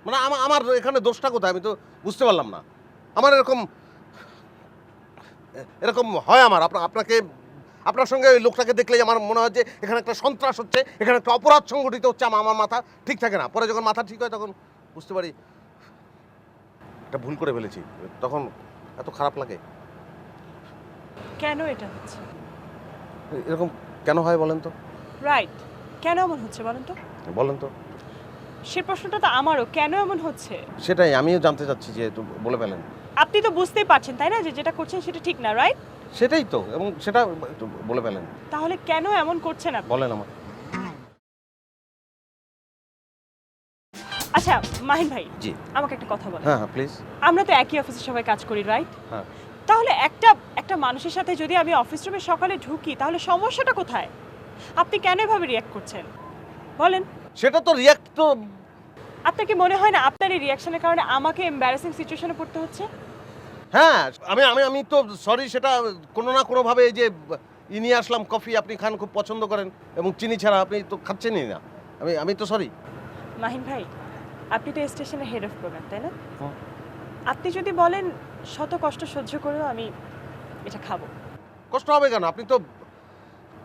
মানে আমার এখানে দোষটা কোথায় আমি তো বুঝতে পারলাম না। আমার এরকম হয় আমার আপনাকে আপনার সঙ্গে ওই লোকটাকে দেখলেই আমার মনে হয় যে এখানে একটা সন্ত্রাস হচ্ছে, এখানে একটা অপরাধ সংগঠিত হচ্ছে। আমার মাথা ঠিক থাকে না। পরে যখন মাথা ঠিক হয় তখন বুঝতে পারি একটা ভুল করে ফেলেছি। তখন এত খারাপ লাগে। কেন এটা হচ্ছে? এরকম কেন হয় বলেন তো? রাইট, কেন এমন হচ্ছে বলেন তো? বলেন তো। সে প্রশ্নটা তো আমারও, কেন এমন হচ্ছে? সেটাই আমিও জানতে চাচ্ছি, যে একটু বলে ফেলেন। আপনি তো বুঝতেই পারছেন তাই না, যে যেটা করছেন সেটা ঠিক না, রাইট? সেটাই তো, এবং সেটা একটু বলে ফেলেন। তাহলে কেন এমন করছেন আপনি? বলেন আমার। আচ্ছা মাহিন ভাই, জি। আমাকে একটা কথা বলেন। হ্যাঁ হ্যাঁ প্লিজ। আমরা তো একই অফিসে সবাই কাজ করি, রাইট? হ্যাঁ। তাহলে একটা মানুষের সাথে যদি আমি অফিস রুমে সকালে ঢুকি, তাহলে সমস্যাটা কোথায়? আপনি কেন এভাবে রিঅ্যাক্ট করছেন বলেন? সেটা তো রিয়াক্ট তো। আপনার কি মনে হয় না আপনার এই রিঅ্যাকশনের কারণে আমাকে এমবারাসিং সিচুয়েশনে পড়তে হচ্ছে? হ্যাঁ, আমি আমি আমি তো সরি, সেটা কোনো না কোনোভাবে এই যে নিয়ে আসলাম কফি, আপনি খান, খুব পছন্দ করেন, এবং চিনি ছাড়া আপনি তো খাচ্ছেনই না। আমি তো সরি। মাহিন ভাই, আপনি তো স্টেশনের হেড অফ প্রোগ্রাম, তাই না? হুম। আপনি যদি বলেন শত কষ্ট সহ্য করেও আমি এটা খাবো। কষ্ট হবে কেন? আপনি তো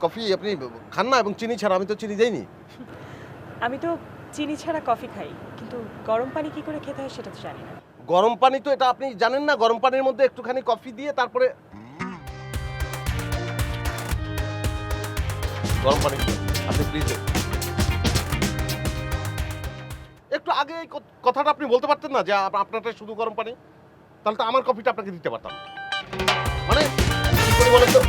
কফি আপনি খান না, এবং চিনি ছাড়া। আমি তো চিনি দেইনি। আমি তো চিনি ছাড়া কফি খাই, কিন্তু গরম পানি কি করে খেতে হয় সেটা তো জানি না। গরম পানি তো এটা আপনি জানেন না? গরম পানির মধ্যে একটুখানি কফি দিয়ে তারপরে গরম পানি। আপনি প্লিজ একটু আগে এই কথাটা আপনি বলতে পারতেন না, যে আপনারটা শুধু গরম পানি? তাহলে তো আমার কফিটা আপনাকে দিতে পারতাম। মানে কি করে বলেন তো?